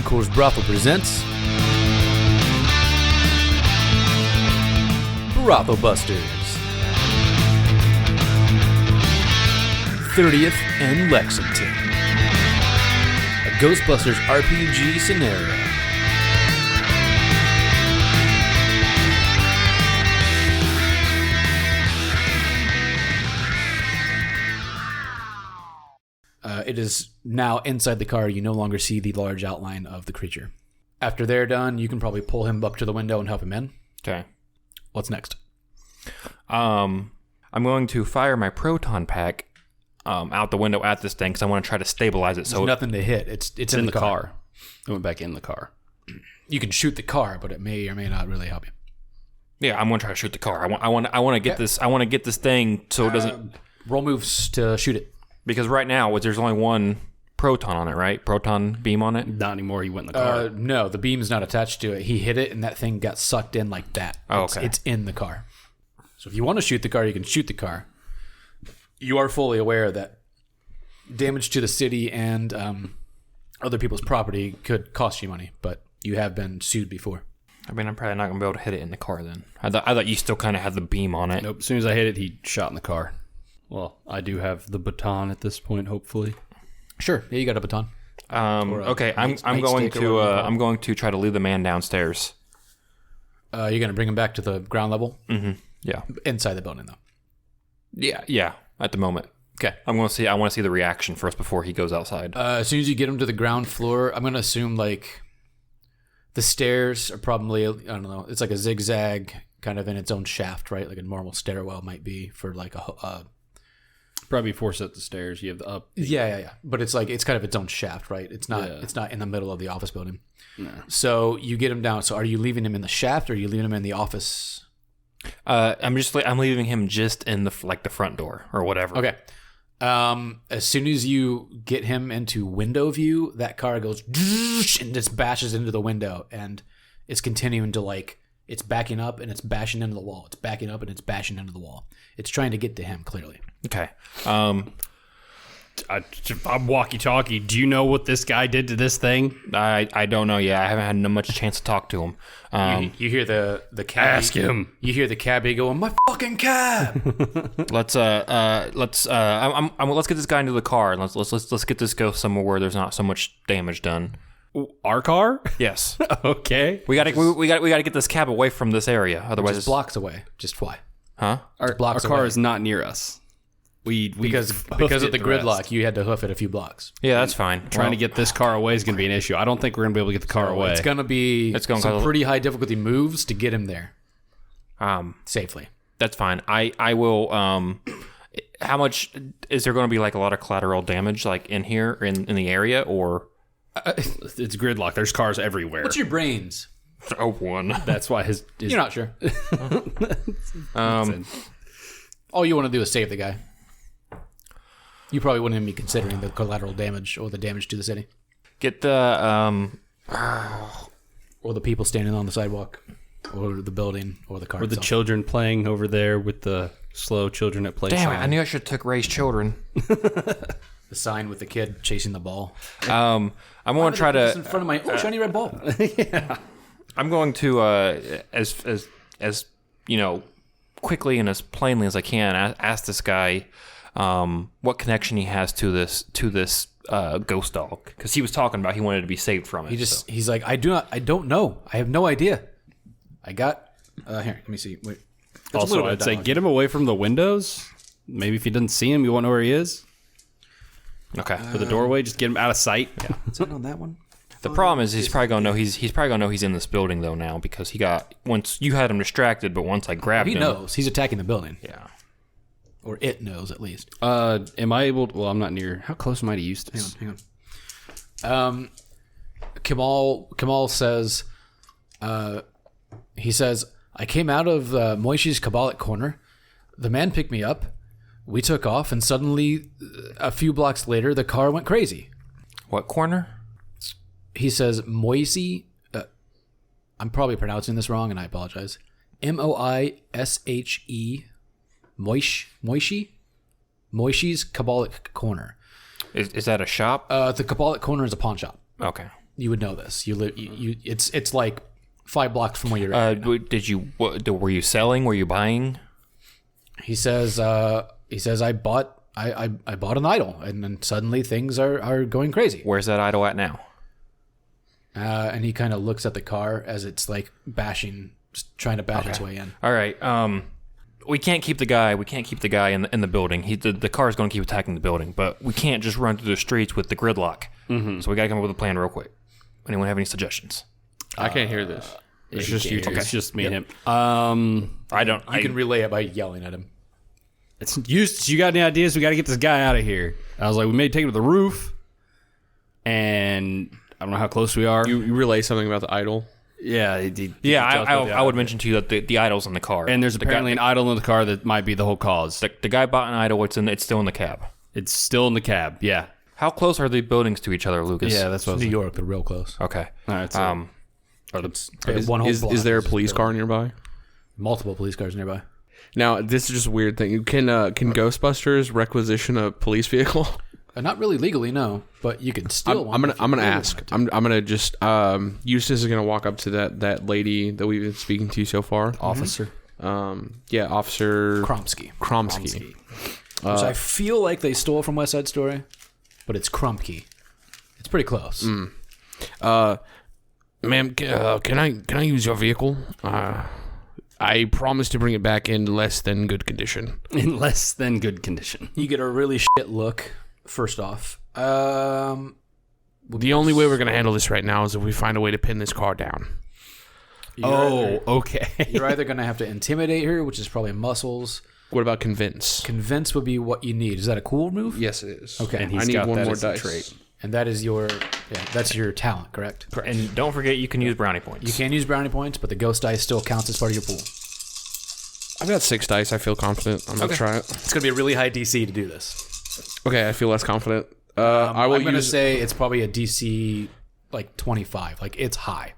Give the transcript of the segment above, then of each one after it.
Coors Brothel presents Brothel Busters 30th and Lexington, a Ghostbusters RPG scenario. It is now inside the car. You no longer see the large outline of the creature. After they're done, you can probably pull him up to the window and help him in. Okay. What's next? I'm going to fire my proton pack out the window at this thing because I want to try to stabilize it. There's nothing to hit. It's in the car. It went back in the car. You can shoot the car, but it may or may not really help you. Yeah, I'm going to try to shoot the car. I want to get this. I want to get this thing so it doesn't roll moves to shoot it. Because right now there's only one proton on it, right? Proton beam on it. Not anymore. He went in the car. No, the beam's not attached to it. He hit it, and that thing got sucked in like that. Oh, okay. It's in the car. So if you want to shoot the car, you can shoot the car. You are fully aware that damage to the city and other people's property could cost you money, but you have been sued before. I mean, I'm probably not going to be able to hit it in the car then. I thought you still kind of had the beam on it. Nope. As soon as I hit it, he shot in the car. Well, I do have the baton at this point, hopefully. Sure. Yeah, you got a baton. Okay, I'm going to try to lead the man downstairs. You're going to bring him back to the ground level? Mm-hmm. Yeah. Inside the building, though. Yeah. At the moment. Okay. I want to see the reaction first before he goes outside. As soon as you get him to the ground floor, I'm going to assume like the stairs are probably, I don't know, it's like a zigzag kind of in its own shaft, right? Like a normal stairwell might be for like a probably 4 sets of stairs. You have the up. Yeah. But it's like it's kind of its own shaft, right? It's not in the middle of the office building. No. So you get him down. So are you leaving him in the shaft or are you leaving him in the office? I'm leaving him just in the front door or whatever. Okay. As soon as you get him into window view, that car goes and just bashes into the window, and it's continuing to it's backing up and it's bashing into the wall. It's backing up and it's bashing into the wall. It's trying to get to him, clearly. Okay. I'm walkie-talkie. Do you know what this guy did to this thing? I don't know yet. I haven't had much chance to talk to him. You hear the cabbie. Ask him. You hear the cabbie going, "My fucking cab!" Let's get this guy into the car and let's get this ghost somewhere where there's not so much damage done. Our car? Yes. Okay. We gotta get this cab away from this area. Otherwise, just blocks away. Just fly. Huh? Our car is not near us. Because of the gridlock, you had to hoof it a few blocks. Yeah, that's fine. Trying to get this car away is going to be an issue. I don't think we're going to be able to get the car away. It's going to be some pretty high difficulty moves to get him there. Safely. That's fine. I will. How much is there going to be? Like a lot of collateral damage, like in here in the area, or it's gridlock. There's cars everywhere. What's your brains? Oh, one. That's why his You're not sure. All you want to do is save the guy. You probably wouldn't even be considering the collateral damage or the damage to the city. Get the or the people standing on the sidewalk, or the building, or the car. Or the children playing over there with the slow children at play. Damn it! I knew I should have took Ray's children. The sign with the kid chasing the ball. I'm going to try to in front of my shiny red ball. Yeah. I'm going to as you know, quickly and as plainly as I can ask this guy what connection he has to this ghost dog, because he was talking about he wanted to be saved from it. He's like, I don't know. I have no idea. I got here. Let me see. Wait. Also, I'd say get him away from the windows. Maybe if he doesn't see him, you won't know where he is. Okay. For the doorway, just get him out of sight. Yeah. Is that on that one? The problem is he's probably gonna know he's in this building though now, because once you had him distracted, but once I grabbed him, he knows he's attacking the building. Yeah. Or it knows, at least. Am I able to... Well, I'm not near... How close am I to Eustace? Hang on. Kamal says... he says, I came out of Moishi's Kabbalic corner. The man picked me up. We took off, and suddenly, a few blocks later, the car went crazy. What corner? He says, Moishi... I'm probably pronouncing this wrong, and I apologize. Moishe... Moishi's Kabbalic Corner. Is that a shop? The Kabbalic Corner is a pawn shop. Okay. You would know this. You live. It's like 5 blocks from where you're at. Were you selling? Were you buying? He says. I bought an idol, and then suddenly things are going crazy. Where's that idol at now? And he kind of looks at the car as it's like trying to bash its way in. All right. We can't keep the guy. We can't keep the guy in the building. The car is going to keep attacking the building, but we can't just run through the streets with the gridlock. Mm-hmm. So we got to come up with a plan real quick. Anyone have any suggestions? I can't hear this. It's just you two. Okay. It's just me and him. You can relay it by yelling at him. It's Eustace, you got any ideas? We got to get this guy out of here. I was like, we may take him to the roof, and I don't know how close we are. You relay something about the idol. Yeah, I would mention to you that the idol's in the car, and there's apparently an idol in the car that might be the whole cause. The guy bought an idol. It's still in the cab. It's still in the cab. Yeah. How close are the buildings to each other, Lucas? Yeah, that's what New York. They're real close. Okay. All right. So, Is there a police car nearby? Multiple police cars nearby. Now, this is just a weird thing. Can Ghostbusters requisition a police vehicle? Not really legally, no, but you could still. I'm gonna ask. I'm gonna just. Eustace is gonna walk up to that lady that we've been speaking to so far. Officer. Officer Kromsky. Which I feel like they stole from West Side Story, but it's Krumke. It's pretty close. Ma'am, can I use your vehicle? I promise to bring it back in less than good condition. In less than good condition. You get a really shit look. First off, the only way we're gonna handle this right now is if we find a way to pin this car down. Okay. You're either gonna have to intimidate her, which is probably muscles. What about convince? Convince would be what you need. Is that a cool move? Yes, it is. Okay, And he's I need got one that more as a dice. trait. and that is that's your talent, correct? And don't forget, you can use brownie points. You can use brownie points, but the ghost dice still counts as part of your pool. I've got 6 dice. I feel confident. I'm gonna try it. It's gonna be a really high DC to do this. Okay, I feel less confident. I'm gonna say it's probably a DC like 25. Like it's high.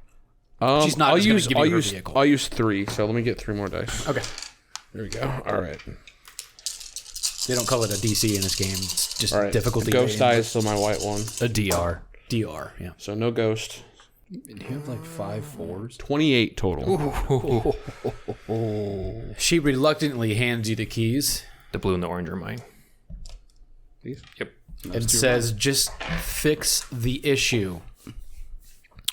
She's not. I'll use vehicle. I'll use 3. So let me get 3 more dice. Okay. There we go. All right. They don't call it a DC in this game. It's just All right. difficulty. The ghost die is still my white one. A DR. DR. Yeah. So no ghost. Do you have like 5 4s? 28 total. She reluctantly hands you the keys. The blue and the orange are mine. These? Yep. And says, "Just fix the issue."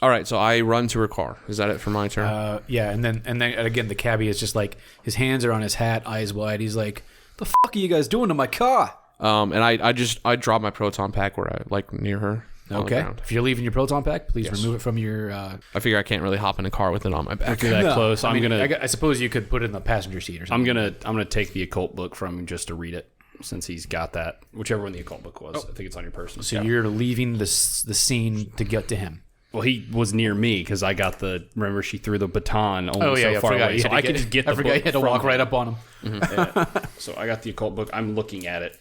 All right, so I run to her car. Is that it for my turn? Yeah, and then again, the cabbie is just like his hands are on his hat, eyes wide. He's like, "The fuck are you guys doing to my car?" And I drop my proton pack where I like near her. Okay. If you're leaving your proton pack, please remove it from your. I figure I can't really hop in a car with it on my back. If you're that close, I suppose you could put it in the passenger seat or something. I'm gonna take the occult book from him just to read it, since he's got that. Whichever one the occult book was, I think it's on your person. So you're leaving the scene to get to him. Well, he was near me because I got the. Remember, she threw the baton only so far away, so I could just get the book. I forgot you had to walk right up on him. Yeah. So I got the occult book. I'm looking at it.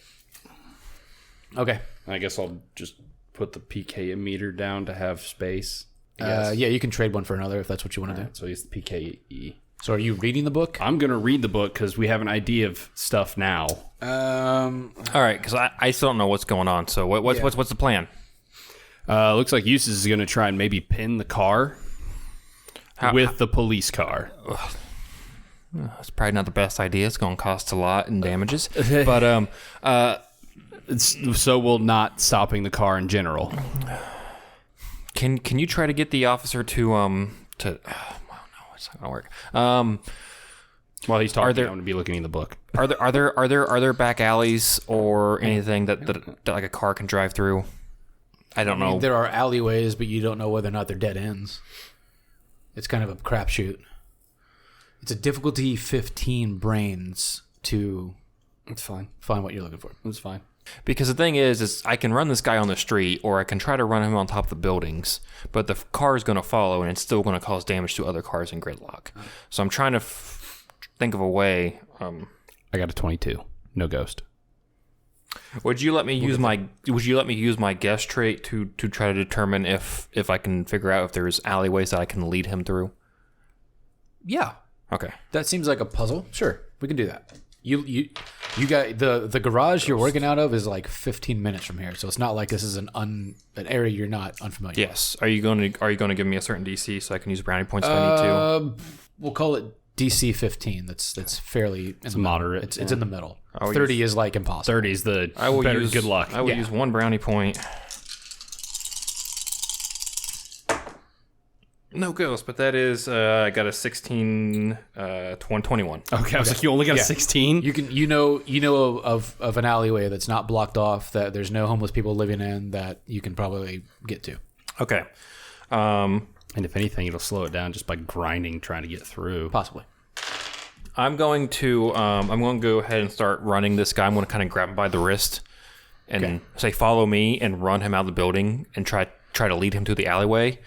Okay. I guess I'll just put the PK meter down to have space. Yeah, you can trade one for another if that's what you want to do. So he's the PKE. So are you reading the book? I'm gonna read the book because we have an idea of stuff now. All right, because I still don't know what's going on. So what's the plan? Looks like Eustace is gonna try and maybe pin the car with the police car. It's probably not the best idea. It's going to cost a lot in damages. But so will not stopping the car in general. Can you try to get the officer to well, no, it's not gonna work. While he's talking, I'm gonna be looking in the book. Are there back alleys or anything that like a car can drive through? I don't know. There are alleyways, but you don't know whether or not they're dead ends. It's kind of a crapshoot. It's a difficulty 15 brains to. It's fine. Find what you're looking for. It's fine. Because the thing is I can run this guy on the street, or I can try to run him on top of the buildings, but the car is going to follow, and it's still going to cause damage to other cars in gridlock. So I'm trying to think of a way. I got a 22. No ghost. Would you let me use my guess trait to try to determine if I can figure out if there's alleyways that I can lead him through? Yeah. Okay. That seems like a puzzle. Sure, we can do that. You got the garage you're working out of is like 15 minutes from here, so it's not like this is an area you're not unfamiliar. Yes. Are you going to give me a certain DC so I can use brownie points if I need to? We'll call it DC 15. That's fairly it's moderate. It's in the middle. 30 30 is like impossible. 30 is the better good luck. I will use 1 brownie point. No ghost, but that is I got a 16, 21. Okay, I was like, you only got a 16? You know of an alleyway that's not blocked off, that there's no homeless people living in, that you can probably get to. Okay. And if anything, it'll slow it down just by grinding, trying to get through. Possibly. I'm going to go ahead and start running this guy. I'm going to kind of grab him by the wrist and say, "Follow me," and run him out of the building and try to lead him to the alleyway.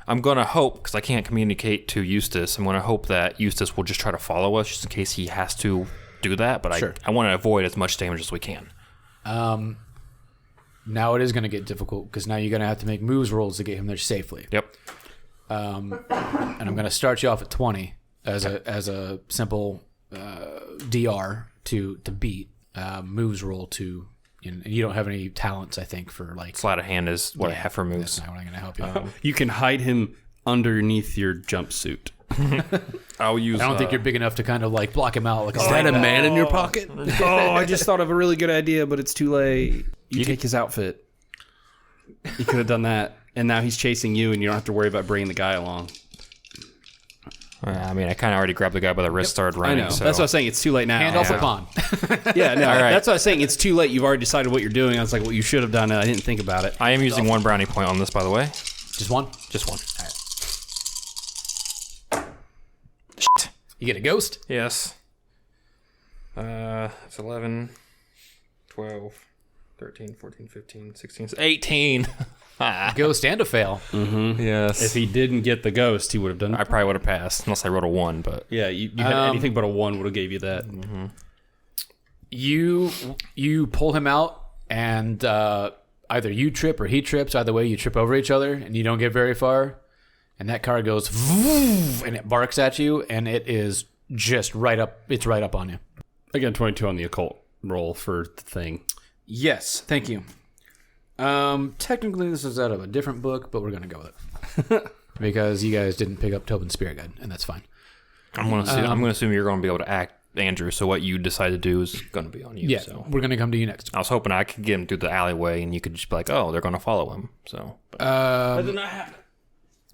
I'm going to hope, because I can't communicate to Eustace, I'm going to hope that Eustace will just try to follow us just in case he has to do that. But Sure. I want to avoid as much damage as we can. Now it is going to get difficult, because now you're going to have to make moves rolls to get him there safely. Yep. And I'm going to start you off at 20 as a simple DR to beat moves roll to. And you don't have any talents, I think, for like Sleight of hand is what I have for moves. That's not what I'm going to help you. You can hide him underneath your jumpsuit. I'll use. I don't think you're big enough to kind of like block him out. Like Is that a man in your pocket? Oh, I just thought of a really good idea, but it's too late. You take his outfit. You could have done that. And now he's chasing you, and you don't have to worry about bringing the guy along. I mean, I kind of already grabbed the guy by the wrist, started I running. know. So. That's what I was saying. It's too late now. hand off the pawn. Yeah, no. All right. That's what I was saying. It's too late. You've already decided what you're doing. I was like, well, you should have done it. I didn't think about it. I am using 1 brownie point on this, by the way. Just one. Just 1. You get a ghost. Yes. It's 11, 12, 13, 14, 15, 16, 18. Ghost and a fail. Yes. If he didn't get the ghost, he would have done I it. probably would have passed, unless I rolled a 1, but... Yeah, you had anything but a 1 would have gave you that. You pull him out, and either you trip or he trips. Either way, you trip over each other, and you don't get very far. And that car goes, and it barks at you, and it is just right up. It's right up on you. Again, 22 on the occult roll for the thing. Yes, thank you. Technically, this is out of a different book, but we're gonna go with it because you guys didn't pick up Tobin's Spirit Guide, and that's fine. I'm going to assume you're going to be able to act, Andrew, so what you decide to do is going to be on you. Yeah, So. we're gonna come to you next. I was hoping I could get him through the alleyway, and you could just be like, oh, they're going to follow him. So, That did not happen.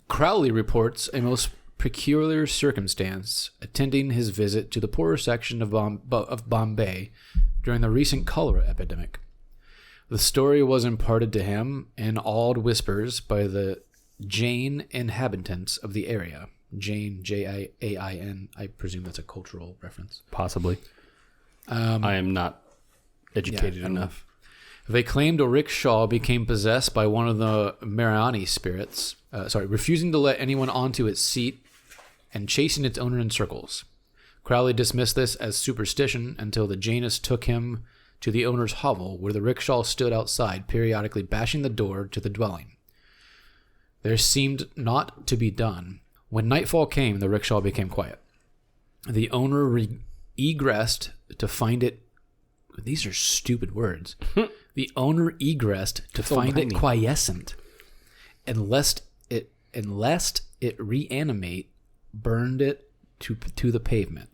Crowley reports a most peculiar circumstance attending his visit to the poorer section of Bombay during the recent cholera epidemic. The story was imparted to him in awed whispers by the Jain inhabitants of the area. Jain, Jain. I presume that's a cultural reference. Possibly. I am not educated enough. They claimed a rickshaw became possessed by one of the Mariani spirits, refusing to let anyone onto its seat and chasing its owner in circles. Crowley dismissed this as superstition until the Jainists took him to the owner's hovel, where the rickshaw stood outside, periodically bashing the door to the dwelling. There seemed not to be done. When nightfall came, the rickshaw became quiet. The owner egressed to find it. These are stupid words. The owner egressed to find it quiescent, and lest it reanimate, burned it to the pavement.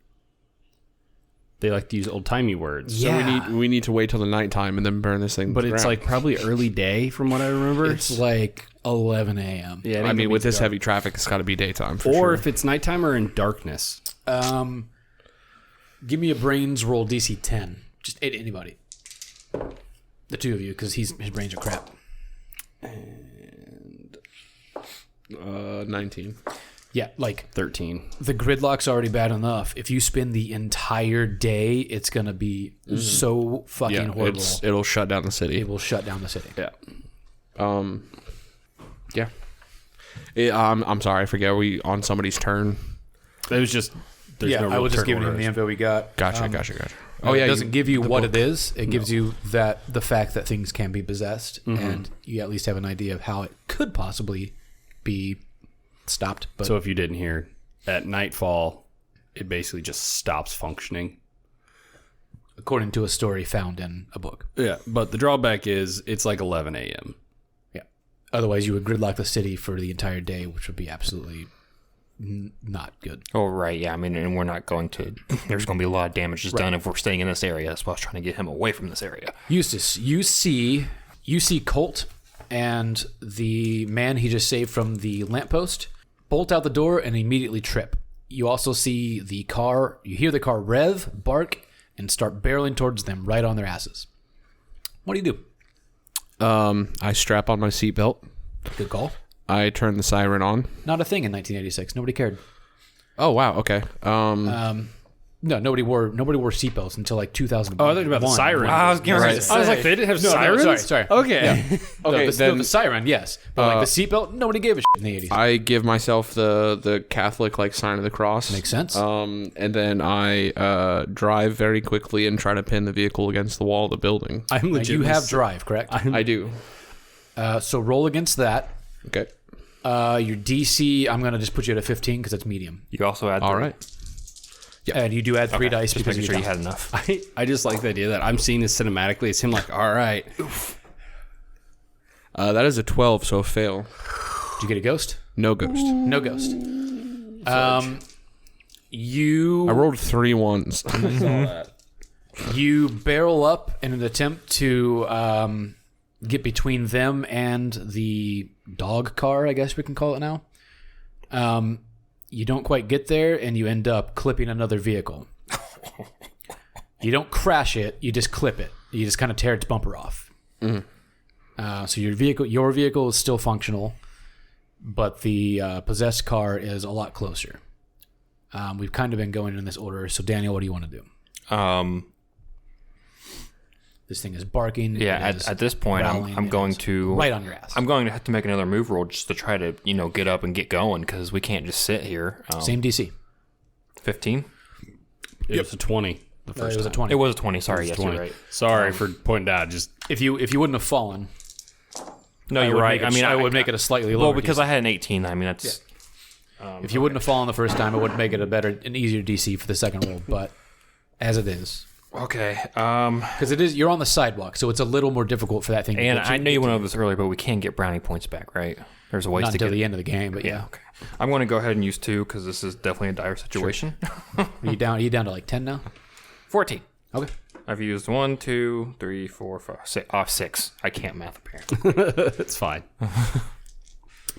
They like to use old-timey words. Yeah. So we need to wait till the nighttime and then burn this thing. But to the it's ground. like probably early day from what I remember. It's like 11 a.m. Yeah, I mean, with this heavy traffic, it's got to be daytime for sure. or if it's nighttime or in darkness. Give me a brains roll DC 10. Just anybody. The two of you, because his brains are crap. 19. Yeah, like 13. the gridlock's already bad enough. If you spend the entire day, it's gonna be so fucking Yeah, horrible. it'll shut down the city. It will shut down the city. Yeah. Yeah. I'm sorry, I forget. Are we on somebody's turn? It was just... There's no I real was just turn giving him the order. info we got. Gotcha. Oh yeah, it doesn't give you the what book. it is. It gives you the fact that things can be possessed, and you at least have an idea of how it could possibly be stopped. But So if you didn't hear, at nightfall, it basically just stops functioning. according to a story found in a book. Yeah, but the drawback is it's like 11 a.m. Yeah. Otherwise, you would gridlock the city for the entire day, which would be absolutely not good. Oh, right. Yeah. I mean, and we're not going to. There's going to be a lot of damage done if we're staying in this area. That's why I was trying to get him away from this area. Eustace, you see Colt and the man he just saved from the lamppost bolt out the door and immediately trip. You also see the car. You hear the car rev, bark, and start barreling towards them right on their asses. What do you do? I strap on my seatbelt. Good call. I turn the siren on. Not a thing in 1986. Nobody cared. Oh wow. Okay. No, nobody wore seatbelts until like 2001. Oh, I thought about the siren. I was going to I was like, they didn't have sirens? No, sorry. Okay. Okay. The siren, yes, but like the seatbelt, nobody gave a shit in the 80s. I give myself the Catholic like sign of the cross. Makes sense. And then I drive very quickly and try to pin the vehicle against the wall of the building. I'm Now, legit. you have drive, correct? I do. So roll against that. Okay. Your DC, I'm going to just put you at a 15 because it's medium. You also add. All right. And you do add 3 dice Just because making you sure you had enough. I just like the idea that I'm seeing this cinematically. It's him like, all right. That is a 12, so a fail. Did you get a ghost? No ghost. No ghost. You I rolled 3 ones. You barrel up in an attempt to get between them and the dog car, I guess we can call it now. You don't quite get there, and you end up clipping another vehicle. You don't crash it; you just clip it. You just kind of tear its bumper off. So your vehicle is still functional, but the possessed car is a lot closer. We've kind of been going in this order. So, Daniel, what do you want to do? This thing is barking. Yeah, it is at this point, growling, I'm it going is to right on your ass. I'm going to have to make another move roll just to try to get up and get going because we can't just sit here. Same DC. 15. It was a 20. The first It was a time. 20. It was a 20. Sorry, yes, 20. you're right. Sorry for pointing out. Just If you wouldn't have fallen, No, I you're would right. make I it- mean, I would make it a slightly lower. well because I had an 18. I mean, that's if you wouldn't have fallen the first time, it would make it an easier DC for the second roll. But as it is, okay. because you're on the sidewalk, so it's a little more difficult for that thing. And to get I you. know you went over this earlier, but we can get brownie points back, right? There's a ways Not to until get. the end of the game, but yeah. Okay. I'm going to go ahead and use 2 because this is definitely a dire situation. Are you down to like 10 now? 14. Okay. I've used 1, 2, 3, 4, 5, 6. 6. I can't math apparently. it's fine.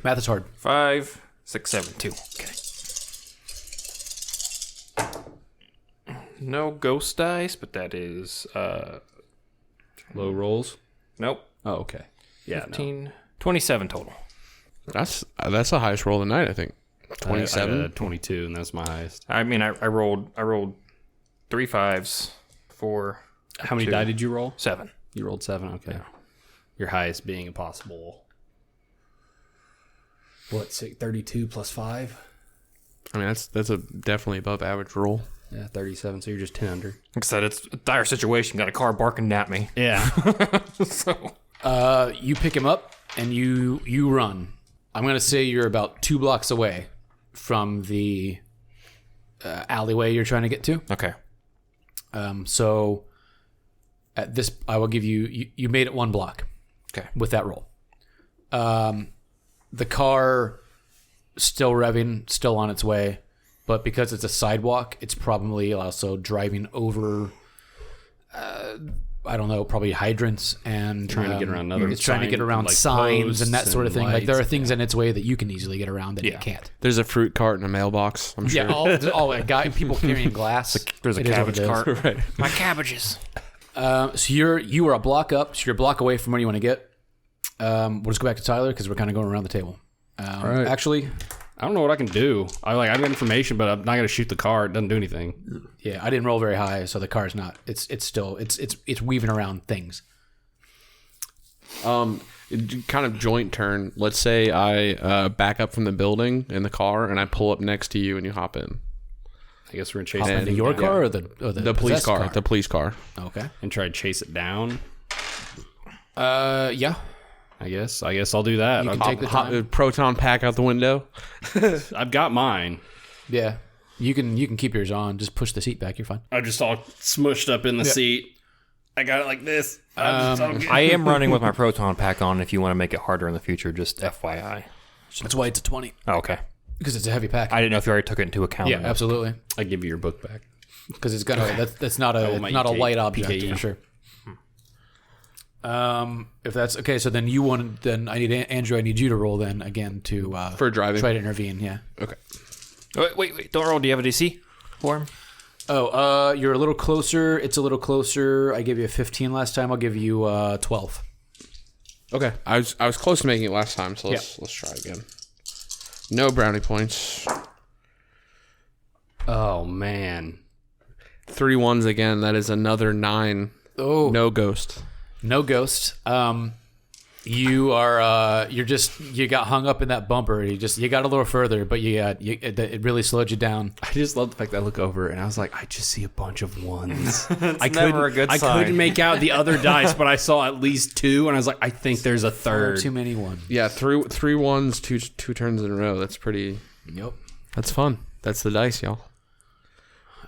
Math is hard. 5, 6, 7, 2. Okay. No ghost dice, but that is Low rolls. nope. Oh, okay. Yeah, 15, 27 total. That's the highest roll of the night, I think. 27. I had a 22, and that's my highest. I mean, I rolled 3 5s, 4. How many 2, die did you roll? 7. You rolled 7. Okay. Your highest being a possible. What? 32 plus 5. I mean, that's a definitely above average roll. Yeah, 37. So you're just 10 under. Like I said, it's a dire situation. Got a car barking at me. Yeah. So You pick him up and you run. I'm gonna say you're about 2 blocks away from the alleyway you're trying to get to. okay. So at this, I will give you made it 1 block. Okay. With that roll. The car still revving, still on its way, but because it's a sidewalk, it's probably also driving over. I don't know, probably hydrants and Trying to get around another It's trying to get sign, around like signs and that posts sort of and thing. Like there are lights, things in its way that you can easily get around that Yeah. you can't. There's a fruit cart and a mailbox, I'm sure. Yeah, all a guy, people carrying glass. There's a It is what cabbage it is. cart. Right. My cabbages. So you are a block up. So you're a block away from where you want to get. We'll just go back to Tyler because we're kind of going around the table. right. Actually, I don't know what I can do. I've got information, but I'm not going to shoot the car. It doesn't do anything. yeah, I didn't roll very high, so the car's not. It's still weaving around things. Kind of joint turn. Let's say I back up from the building in the car and I pull up next to you and you hop in. I guess we're going to chase Hop it into your car or the The police possessed car. The police car. Okay. and try to chase it down. Yeah. I guess I'll do that. You can I'll- take the time. Proton pack out the window. I've got mine. Yeah. You can keep yours on. Just push the seat back. You're fine. I'm just all smushed up in the seat. I got it like this. I am running with my proton pack on. If you want to make it harder in the future, just FYI. That's why it's a 20 Oh, okay. because it's a heavy pack. I didn't know if you already took it into account. Yeah, absolutely. I give you your book back. Because it's gonna. That's not a my not a EK, light object PKE. for sure. If that's okay, so then I need Andrew. I need you to roll then again to For driving? Try to intervene. Yeah. Okay. Wait. Don't roll. Do you have a DC for him? Oh, you're a little closer. It's a little closer. I gave you a 15 last time. I'll give you 12. Okay. I was close to making it last time, so let's try again. No brownie points. Oh, man. 3 1s again. That is another 9. Oh, No ghost. no ghost. You got hung up in that bumper. You got a little further, but it really slowed you down. I just love the fact that I look over and I was like, I just see a bunch of ones. I never a good I sign. couldn't make out the other dice, but I saw at least 2, and I was like, I think there's a third. Too many ones. Yeah, 3 1s, two turns in a row. That's pretty. Yep. That's fun. That's the dice, y'all.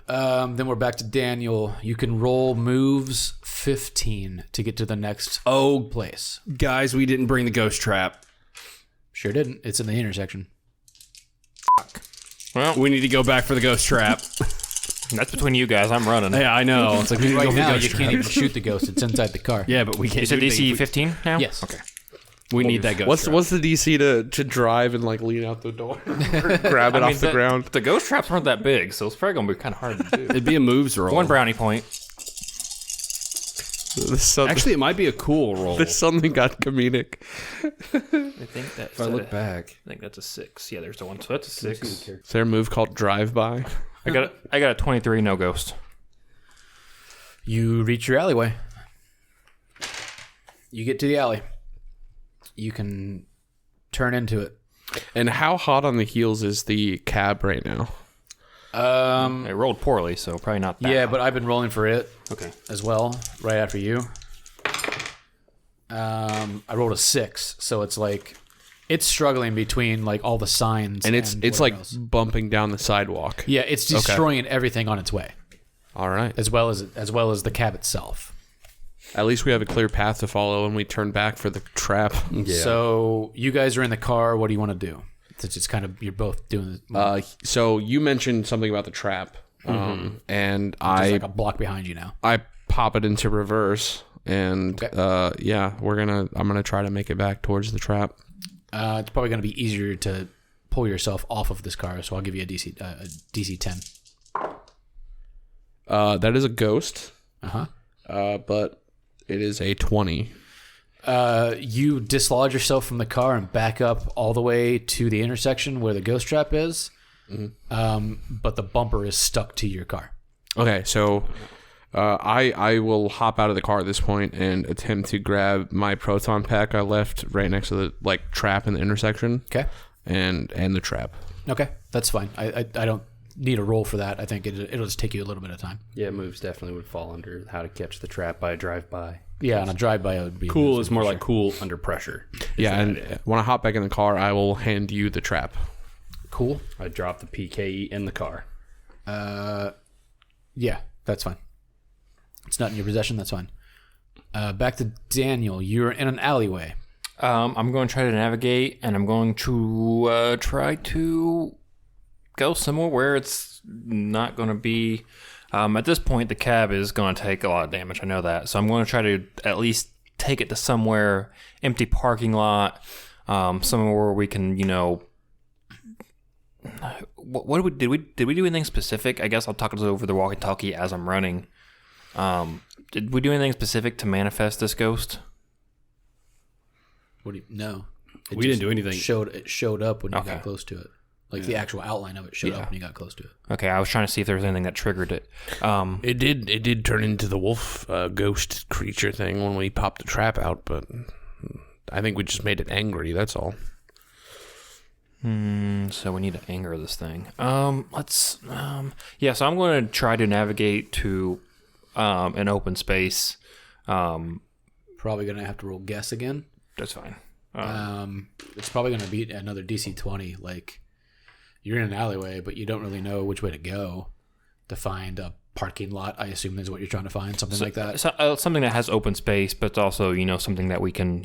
Then we're back to Daniel. You can roll moves 15 to get to the next place. Guys, we didn't bring the ghost trap. Sure didn't. It's in the intersection. Well, We need to go back for the ghost trap. that's between you guys. I'm running. Yeah, I know. It's like we need to go Right for the now, ghost you trap. can't even shoot the ghost. It's inside the car. Yeah, but we can't. You said do anything DC if 15 now? Yes. Okay. we need that ghost trap. What's the DC to drive and like lean out the door, grab it off the ground? The ghost traps aren't that big, so it's probably gonna be kind of hard to do. It'd be a moves roll. 1 brownie point. Actually, it might be a cool roll. this suddenly got comedic. I think that. if I look back. I think that's a 6. Yeah, there's the 1. So that's a 6. Is there a move called drive by? I got a 23. No ghost. You reach your alleyway. You get to the alley. You can turn into it. And how hot on the heels is the cab right now? I rolled poorly, so probably not that. Yeah, but I've been rolling for it Okay. as well, right after you. I rolled a 6, so it's like it's struggling between like all the signs, And it's whatever like else. bumping down the sidewalk. Yeah, it's destroying everything on its way, All right. as well as the cab itself. At least we have a clear path to follow, and we turn back for the trap. Yeah. So you guys are in the car. What do you want to do? It's just kind of you're both doing this. So you mentioned something about the trap, and There's like a block behind you now. I pop it into reverse, and Okay. I'm gonna try to make it back towards the trap. It's probably going to be easier to pull yourself off of this car, so I'll give you a DC 10. That is a ghost, Uh-huh. but it is a 20. You dislodge yourself from the car and back up all the way to the intersection where the ghost trap is, but the bumper is stuck to your car. Okay, so I will hop out of the car at this point and attempt to grab my proton pack I left right next to the trap in the intersection. Okay. And the trap. Okay, that's fine. I don't need a roll for that. I think it'll just take you a little bit of time. Yeah, moves definitely would fall under how to catch the trap by a drive-by. Yeah, on a drive-by, it would be Cool is more like cool under pressure. Yeah, and when I hop back in the car, I will hand you the trap. cool. I drop the PKE in the car. Yeah, that's fine. It's not in your possession. That's fine. Back to Daniel. You're in an alleyway. I'm going to try to navigate, and I'm going to try to go somewhere where it's not going to be. At this point, the cab is going to take a lot of damage. I know that. So I'm going to try to at least take it to somewhere, empty parking lot, somewhere where we can, what did we do anything specific? I guess I'll talk over the walkie-talkie as I'm running. Did we do anything specific to manifest this ghost? What do you? No, We didn't do anything. It showed up when you Okay. got close to it. Like the actual outline of it showed up when you got close to it. Okay, I was trying to see if there was anything that triggered it. It did turn into the wolf ghost creature thing when we popped the trap out, but I think we just made it angry. That's all. So we need to anger this thing. So I'm going to try to navigate to an open space. Probably gonna have to roll guess again. That's fine. It's probably gonna be another DC 20. Like you're in an alleyway, but you don't really know which way to go to find a parking lot. I assume is what you're trying to find, something like that. Something that has open space, but it's also, something that we can,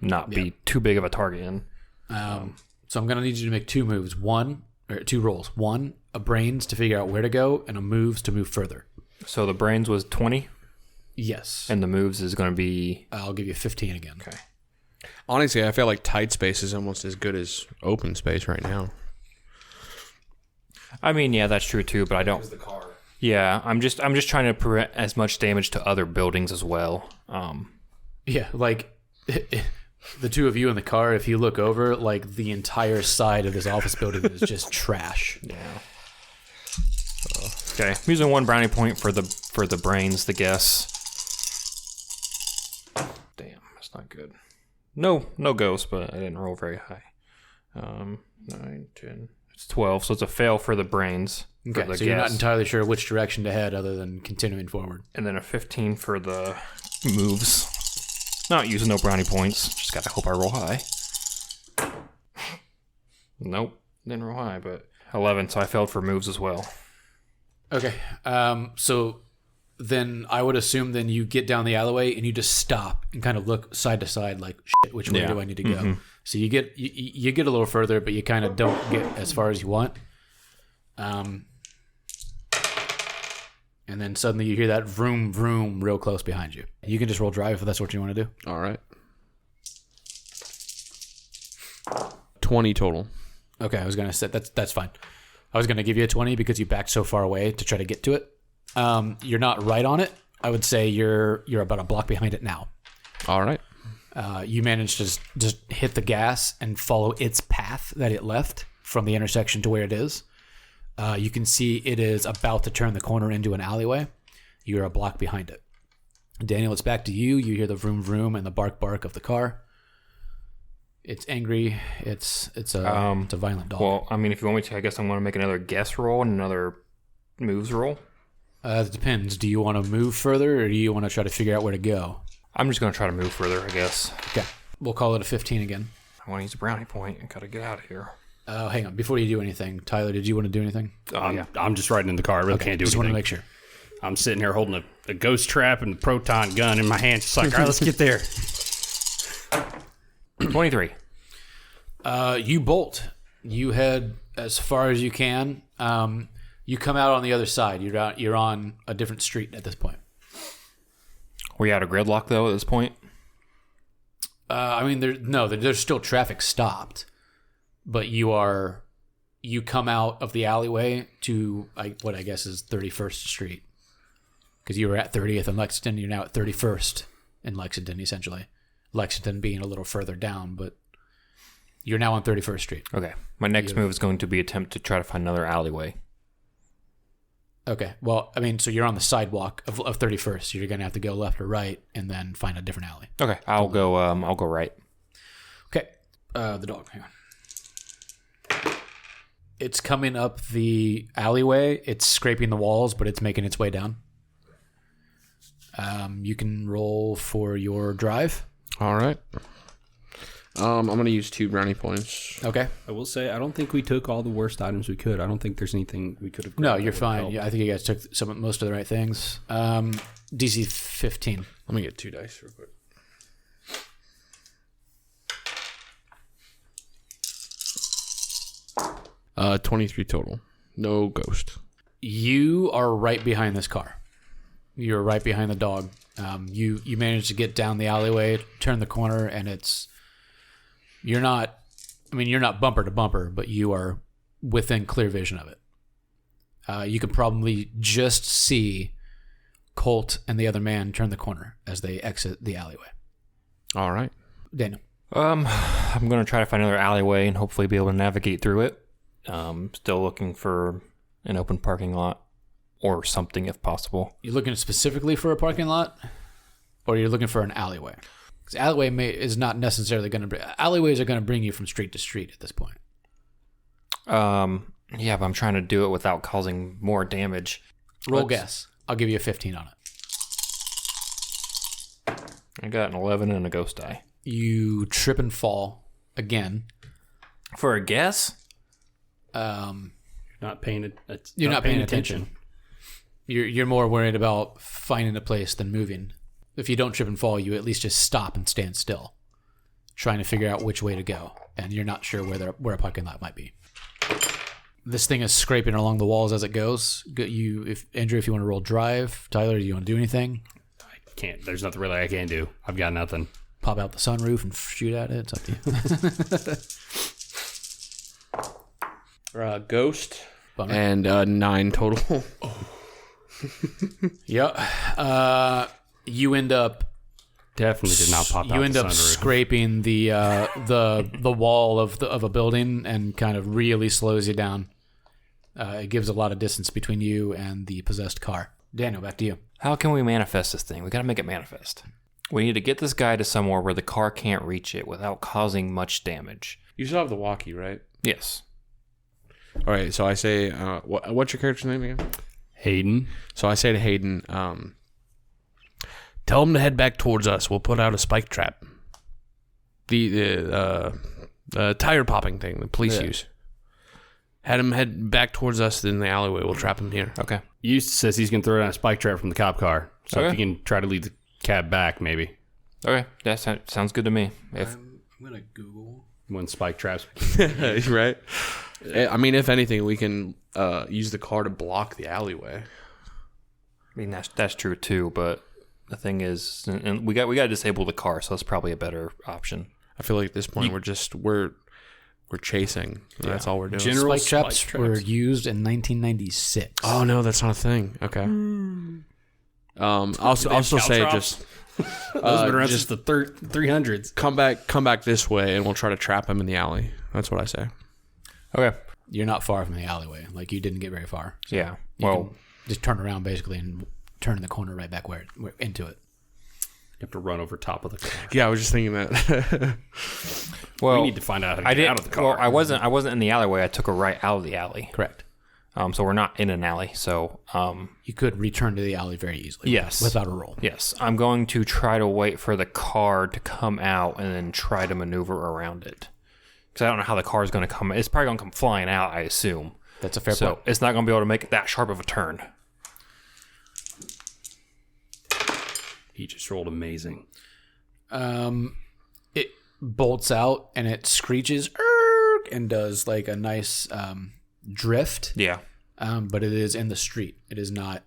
not be too big of a target in. So I'm going to need you to make two rolls. One, a brains to figure out where to go, and a moves to move further. So the brains was 20? Yes. And the moves is going to be... I'll give you 15 again. Okay. Honestly, I feel like tight space is almost as good as open space right now. I mean, yeah, that's true too, but I don't... The car. Yeah, I'm just trying to prevent as much damage to other buildings as well. Yeah, like... The two of you in the car, if you look over, like the entire side of this office building is just trash. Yeah. Okay, I'm using 1 brownie point for the brains, the guess. Damn, that's not good. No ghost, but I didn't roll very high. 9, 10. It's 12, so it's a fail for the brains. Okay, so you're not entirely sure which direction to head other than continuing forward. And then a 15 for the moves. Not using no brownie points. Just gotta hope I roll high. Nope, didn't roll high, but 11, so I failed for moves as well. Okay, so then I would assume then you get down the alleyway and you just stop and kind of look side to side like, shit, which way do I need to go? Mm-hmm. So you get a little further, but you kind of don't get as far as you want. And then suddenly you hear that vroom, vroom real close behind you. You can just roll drive if that's what you want to do. All right. 20 total. Okay, I was going to say, that's fine. I was going to give you a 20 because you backed so far away to try to get to it. You're not right on it. I would say you're about a block behind it now. All right. You managed to just hit the gas and follow its path that it left from the intersection to where it is. You can see it is about to turn the corner into an alleyway. You're a block behind it. Daniel, it's back to you. You hear the vroom vroom and the bark bark of the car. It's angry. It's a violent dog. Well, I mean, if you want me to, I guess I'm going to make another guess roll and another moves roll. It depends. Do you want to move further, or do you want to try to figure out where to go? I'm just going to try to move further, I guess. Okay. We'll call it a 15 again. I want to use a brownie point. I got to get out of here. Oh, hang on. Before you do anything, Tyler, did you want to do anything? I'm just riding in the car. I really can't do just anything. Want to make sure. I'm sitting here holding a ghost trap and a proton gun in my hand. Just like, all right, let's get there. 23. You bolt. You head as far as you can. You come out on the other side. You're on a different street at this point. Were you out of gridlock, though, at this point? I mean, there's still traffic stopped. But you come out of the alleyway to what I guess is 31st Street. Because you were at 30th in Lexington, you're now at 31st in Lexington, essentially. Lexington being a little further down, but you're now on 31st Street. Okay. My next move is going to be attempt to try to find another alleyway. Okay. Well, I mean, so you're on the sidewalk of 31st, so you're going to have to go left or right and then find a different alley. Okay. I'll go right. Okay. The dog, hang on. It's coming up the alleyway. It's scraping the walls, but it's making its way down. You can roll for your drive. All right. I'm going to use 2 brownie points. Okay. I will say, I don't think we took all the worst items we could. I don't think there's anything we could have. No, you're fine. Yeah, I think you guys took most of the right things. DC 15. Let me get 2 dice real quick. Uh, 23 total. No ghost. You are right behind this car. You're right behind the dog. You managed to get down the alleyway, turn the corner, and you're not bumper to bumper, but you are within clear vision of it. You can probably just see Colt and the other man turn the corner as they exit the alleyway. All right. Daniel. I'm going to try to find another alleyway and hopefully be able to navigate through it. Still looking for an open parking lot or something if possible. You're looking specifically for a parking lot, or you're looking for an alleyway? Because alleyways are going to bring you from street to street at this point. Yeah, but I'm trying to do it without causing more damage. Roll guess. I'll give you a 15 on it. I got an 11 and a ghost die. You trip and fall again. For a guess? Not paying You're not paying attention. You're more worried about finding a place than moving. If you don't trip and fall, you at least just stop and stand still, trying to figure out which way to go, and you're not sure where a parking lot might be. This thing is scraping along the walls as it goes. Andrew, if you want to roll drive, Tyler, do you want to do anything? I can't. There's nothing really I can do. I've got nothing. Pop out the sunroof and shoot at it. It's up to you. Ghost. Bummer. And 9 total. Yep. You end up Definitely did not pop out. You end the up sunroof. scraping the wall of a building and kind of really slows you down. It gives a lot of distance between you and the possessed car. Daniel, back to you. How can we manifest this thing? We got to make it manifest. We need to get this guy to somewhere where the car can't reach it without causing much damage. You still have the walkie, right? Yes. All right, so I say, what's your character's name again? Hayden. So I say to Hayden, tell him to head back towards us. We'll put out a spike trap. The tire popping thing the police use. Had him head back towards us in the alleyway. We'll trap him here. Okay. Eustace says he's going to throw down a spike trap from the cop car. So Okay. if you can try to lead the cab back, maybe. Okay. That sounds good to me. If I'm gonna Google. When spike traps. Right? I mean, if anything, we can use the car to block the alleyway. I mean that's true too, but the thing is, and we got to disable the car, so that's probably a better option. I feel like at this point we're chasing. That's all we're doing. General Spike traps spike were traps. used in 1996. Oh no, that's not a thing. Okay. I'll still say caltrops? just Those have been around since the 300s. come back this way, and we'll try to trap him in the alley. That's what I say. Okay. You're not far from the alleyway. Like, you didn't get very far. So Yeah. you Well, can just turn around basically and turn in the corner right back where into it. You have to run over top of the car. Yeah, I was just thinking that. well, We need to find out how to I get did. out of the car. Well, I wasn't in the alleyway. I took a right out of the alley. Correct. So we're not in an alley. So You could return to the alley very easily. Yes. Without a roll. yes, I'm going to try to wait for the car to come out and then try to maneuver around it. Because I don't know how the car is going to come. It's probably going to come flying out, I assume. That's a fair So point. it's not going to be able to make it that sharp of a turn. He just rolled amazing. It bolts out and it screeches and does like a nice drift. Yeah, But it is in the street. It is not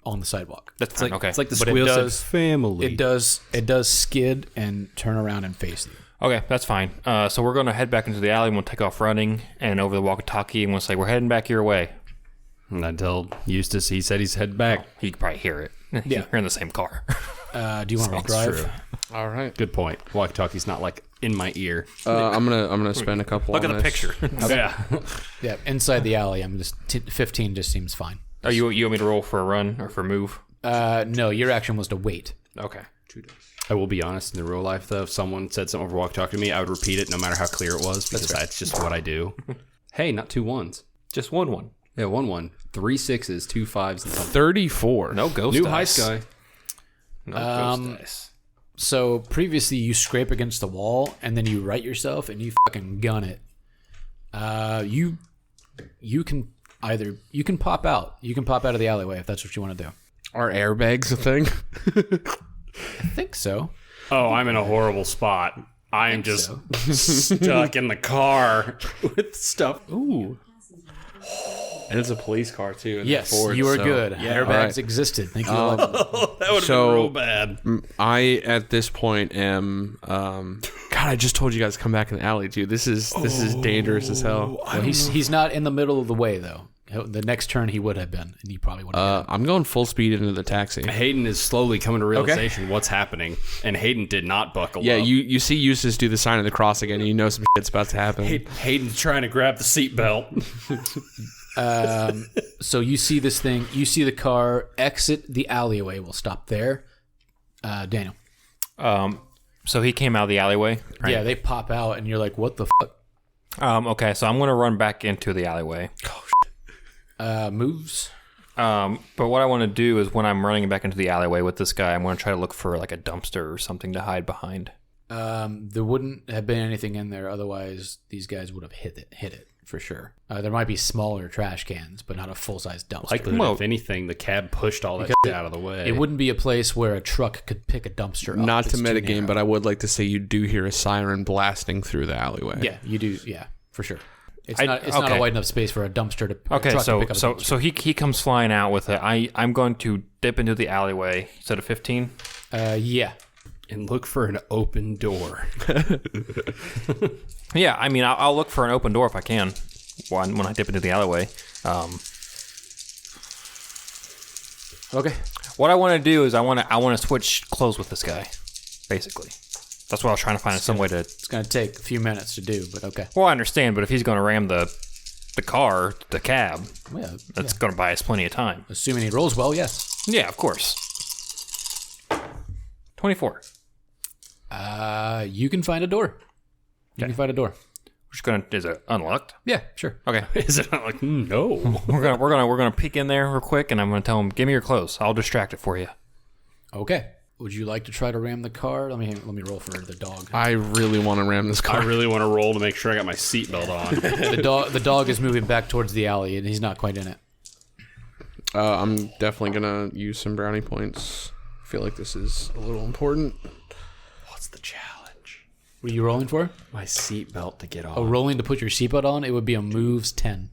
on the sidewalk. that's fine. Okay. It's like the But it squeal does- said family. It does skid and turn around and face you. Okay, that's fine. So we're going to head back into the alley and we'll take off running and over the walkie-talkie and we'll say, we're heading back your way. And I told Eustace, he said he's headed back. He could probably hear it. Yeah. You're in the same car. Do you want to drive? True. All right. Good point. Walkie-talkie's not like in my ear. I'm gonna spend a couple. Look at on the this. picture. Yeah. Yeah, inside the alley. I'm just 15 just seems fine. Are you want me to roll for a run or for a move? No, your action was to wait. Okay. I will be honest, in the real life, though, if someone said something over walkie-talkie to me, I would repeat it no matter how clear it was because that's just what I do. Hey, not 2 1s. Just one. Yeah, 1 1. 3 6s, 2 5s, and something. 34. No ghost New dice. high sky. No ghost dice. So previously you scrape against the wall and then you right yourself and you fucking gun it. You can pop out. You can pop out of the alleyway if that's what you want to do. Are airbags a thing? I think so. Oh, I'm in a horrible spot. I am just stuck in the car with stuff. Ooh. And it's a police car too. and Yes, they're Ford, you are so- good. Yeah, Airbags all right. existed. Thank you. That would have So- been real bad. I at this point am. God, I just told you guys to come back in the alley, dude. This is dangerous as hell. Well, he's not in the middle of the way though. The next turn he would have been, and he probably would have. I'm going full speed into the taxi. Hayden is slowly coming to realization what's happening, and Hayden did not buckle Yeah, up. you see Eustace do the sign of the cross again, and you know some shit's about to happen. Hayden's trying to grab the seatbelt. So you see this thing. You see the car exit the alleyway. We'll stop there. Daniel. So he came out of the alleyway. Right? Yeah, they pop out, and you're like, "What the fuck?" Okay, so I'm going to run back into the alleyway. Moves. But what I want to do is when I'm running back into the alleyway with this guy, I'm going to try to look for like a dumpster or something to hide behind. There wouldn't have been anything in there. Otherwise, these guys would have hit it. for sure. There might be smaller trash cans, but not a full-size dumpster. Likelihood, if anything, the cab pushed all that shit out of the way. It wouldn't be a place where a truck could pick a dumpster up. Not to It's too metagame, narrow. but I would like to say you do hear a siren blasting through the alleyway. Yeah, you do. Yeah, for sure. It's I- not. It's not a okay. wide enough space for a dumpster to. Okay, a truck so to pick up a dumpster. so he comes flying out with it. I'm going to dip into the alleyway. You said a 15? Yeah. And look for an open door. Yeah, I mean, I'll look for an open door if I can when I dip into the alleyway. Okay. What I want to do is I want to switch clothes with this guy, basically. That's what I was trying to find some way to. It's gonna take a few minutes to do, but okay. Well, I understand, but if he's going to ram the cab, Yeah. that's going to buy us plenty of time. Assuming he rolls well, yes. Yeah, of course. 24. You can find a door. You can find a door. Is it unlocked? Yeah, sure. Okay. Is it not like, no? we're gonna peek in there real quick, and I'm gonna tell him, "Give me your clothes. I'll distract it for you." Okay. Would you like to try to ram the car? Let me roll for the dog. I really want to ram this car. I really want to roll to make sure I got my seatbelt on. The dog is moving back towards the alley, and he's not quite in it. I'm definitely going to use some brownie points. I feel like this is a little important. What's the challenge? What are you rolling for? My seatbelt to get off. Rolling to put your seatbelt on. It would be a moves 10.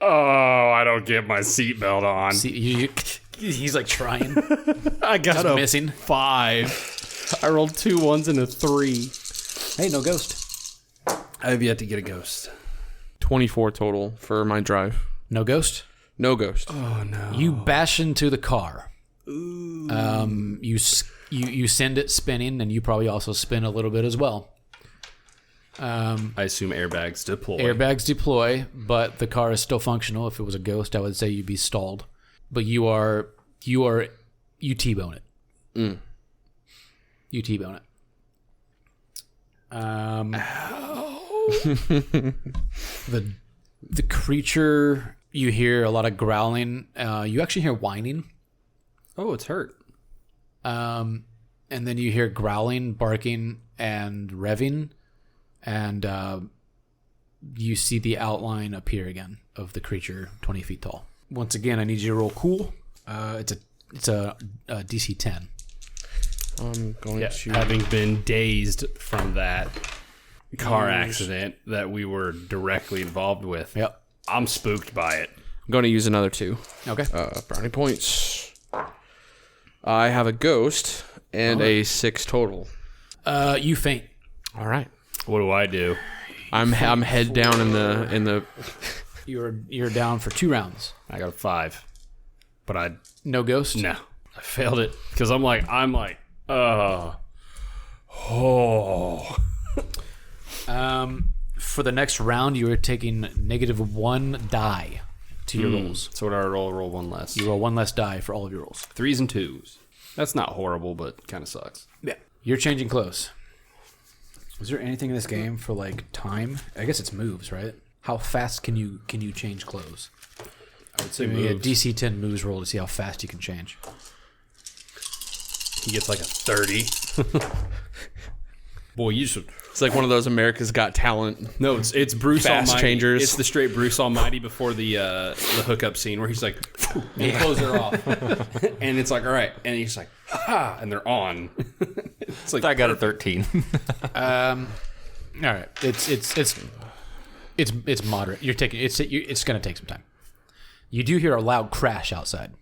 Oh, I don't get my seatbelt on. See, he's like trying. I got Just a missing. 5. I rolled 2 1s and a 3. Hey, no ghost. I have yet to get a ghost. 24 total for my drive. No ghost. No ghost. Oh no! You bash into the car. You send it spinning, and you probably also spin a little bit as well. I assume airbags deploy. Airbags deploy, but the car is still functional. If it was a ghost, I would say you'd be stalled. But you T-bone it. You T-bone it. The creature, you hear a lot of growling. You actually hear whining. Oh, it's hurt. And then you hear growling, barking, and revving. And you see the outline appear again of the creature 20 feet tall. Once again, I need you to roll cool. It's a DC 10. I'm going to... Having been dazed from that car accident that we were directly involved with, Yep. I'm spooked by it. I'm going to use another 2. Okay. Brownie points. I have a ghost and a 6 total. You faint. All right. What do I do? I'm head down in the. You're down for 2 rounds. I got a 5, but No ghost. no, I failed it because I'm like, For the next round, you are taking -1 die to your rolls. So what do I roll? Roll 1 less. You roll 1 less die for all of your rolls. 3s and 2s. That's not horrible, but kind of sucks. Yeah. You're changing clothes. Is there anything in this game for like time? I guess it's moves, right? How fast can you change clothes? I would say Give me a moves. DC 10 moves roll to see how fast you can change. He gets like a 30. Boy, you should. It's like one of those America's Got Talent. No, it's Bruce Fast Almighty. changers. It's the straight Bruce Almighty before the hookup scene where he's like, And clothes are off. and it's like, all right, and he's like, ah, and they're on. It's like I got a 13. All right. It's moderate. You're taking it's going to take some time. You do hear a loud crash outside.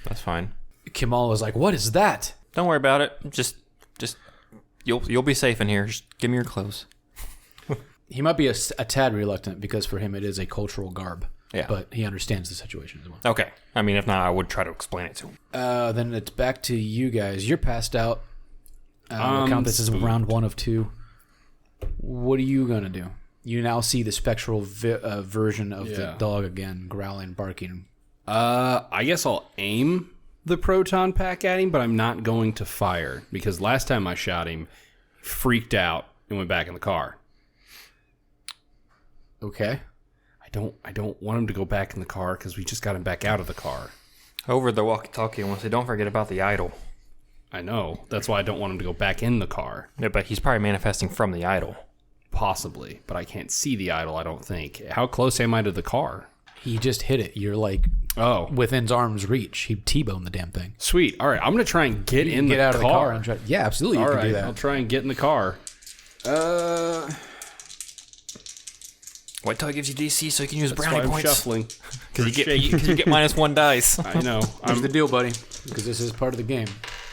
That's fine. Kimal was like, "What is that?" Don't worry about it. Just you'll be safe in here. Just give me your clothes. He might be a tad reluctant because for him it is a cultural garb. Yeah. But he understands the situation as well. Okay. I mean, if not, I would try to explain it to him. Then it's back to you guys. You're passed out. We'll count this as round 1 of 2. What are you gonna do? You now see the spectral version of the dog again, growling, barking. I guess I'll aim the proton pack at him, but I'm not going to fire because last time I shot him, he freaked out and went back in the car. Okay. I don't want him to go back in the car because we just got him back out of the car. Over the walkie-talkie, and we'll say, don't forget about the idol. I know. That's why I don't want him to go back in the car. Yeah, but he's probably manifesting from the idol. Possibly, but I can't see the idol, I don't think. How close am I to the car? He just hit it. You're like within arm's reach. He T-boned the damn thing. Sweet. All right, I'm going to try and get in Get the out car. of the car and try. Yeah, absolutely. You All can right, do that. I'll try and get in the car. Wait till it gives you DC so you can use That's brownie why I'm points. shuffling. Because you get -1 dice. I know. Here's the deal, buddy. Because this is part of the game.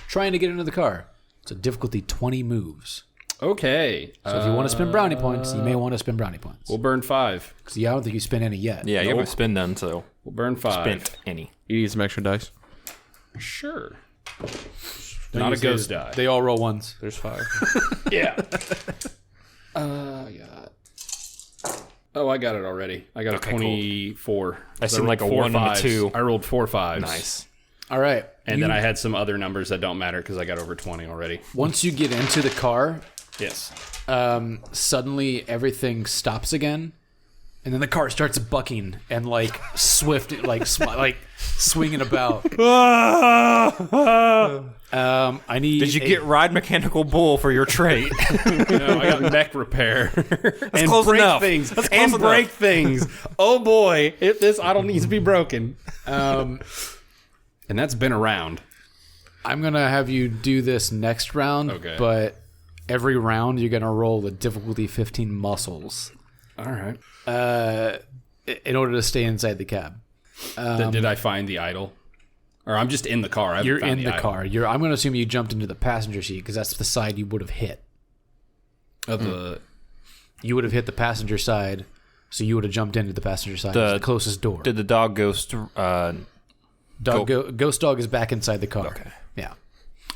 Trying to get into the car. It's a difficulty 20 moves. Okay. So if you want to spend brownie points, you may want to spend brownie points. We'll burn 5. Because I don't think you spent any yet. Yeah, you haven't spin done, so We'll burn 5. spent any. You need some extra dice. Sure. Don't Not a use ghost those. die. They all roll ones. There's 5. Yeah. I got it already. I got Okay, a 24. I seen rolled like a 4 1 and a fives. 2. I rolled 4 5s. Nice. All right. And then I had some other numbers that don't matter because I got over 20 already. Once you get into the car, Yes. suddenly everything stops again. And then the car starts bucking and like like swinging about. I need. Did you get ride mechanical bull for your trait? No, I got mech repair. And close break enough. things. That's And close break enough. things. Oh boy, if this idol needs to be broken. And that's been around. I'm gonna have you do this next round. Okay. But every round you're gonna roll the difficulty 15 muscles. All right. In order to stay inside the cab. Did I find the idol? Or I'm just in the car. I haven't You're found in the idol. car. I'm going to assume you jumped into the passenger seat because that's the side you would have hit. Of the You would have hit the passenger side, so you would have jumped into the passenger side. It was the closest door. Did the dog ghost? Ghost dog is back inside the car. Okay. Yeah.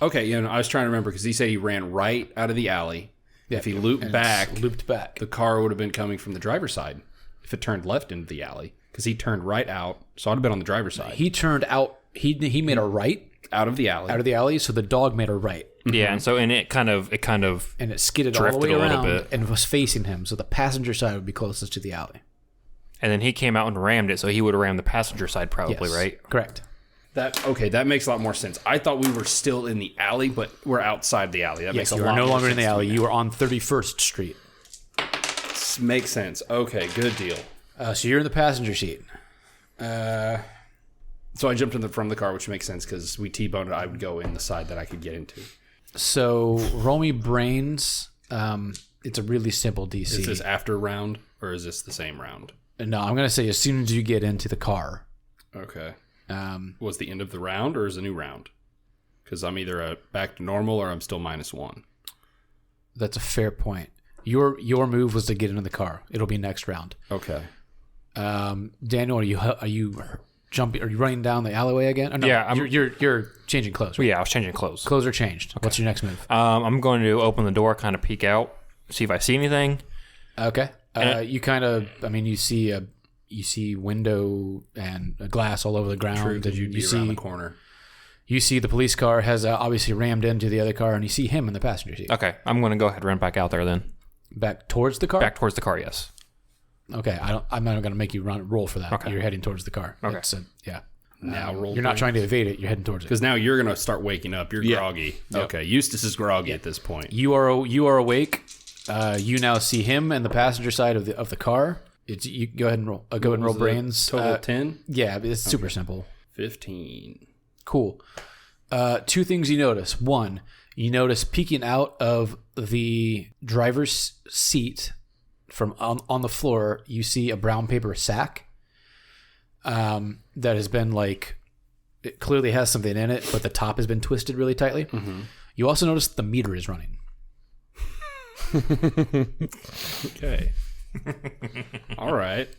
Okay, I was trying to remember because he said he ran right out of the alley. Yeah, If he looped and back, it's looped back. the car would have been coming from the driver's side. If it turned left into the alley, because he turned right out, so I'd have been on the driver's side. He turned out. He made a right Out of the alley. out of the alley, so the dog made a right, Yeah, and so it kind of and it skidded all the Drifted way a little around bit. and was facing him. So the passenger side would be closest to the alley. and then he came out and rammed it, so he would have rammed the passenger side probably, Yes. right? Correct. That makes a lot more sense. I thought we were still in the alley, but we're outside the alley. That Yes, makes a you lot are no more longer in sense the to alley. me You are on 31st Street. now. Makes sense. Okay, good deal. So you're in the passenger seat. So I jumped from the car, which makes sense because we T-boned it. I would go in the side that I could get into. So roll me brains. It's a really simple DC. Is this after round or is this the same round? No, I'm gonna say as soon as you get into the car. Okay. Was the end of the round or is a new round? Because I'm either back to normal or I'm still -1. That's a fair point. Your move was to get into the car. It'll be next round. Okay. Daniel, are you jumping? Are you running down the alleyway again? Or no, Yeah, you're changing clothes. Right? Yeah, I was changing clothes. Clothes are changed. What's your next move? I'm going to open the door, kind of peek out, see if I see anything. Okay. You kind of. I mean, you see window and a glass all over the ground. True, because and you'd be around the corner. You see the police car has obviously rammed into the other car, and you see him in the passenger seat. Okay, I'm going to go ahead and run back out there then. Back towards the car. Back towards the car, yes. Okay, I'm not going to make you roll for that. Okay. You're heading towards the car. Okay. Yeah. Now roll. You're not trying to evade it. You're heading towards it. Because now you're gonna start waking up. You're groggy. Yep. Okay. Eustace is groggy at this point. You are awake. You now see him in the passenger side of the car. You go ahead and roll. Go ahead and roll brains. Total 10? Yeah, it's super simple. 15. Cool. Two things you notice. One, you notice peeking out of the driver's seat from on the floor, you see a brown paper sack that has been it clearly has something in it, but the top has been twisted really tightly. Mm-hmm. You also notice the meter is running. Okay. All right.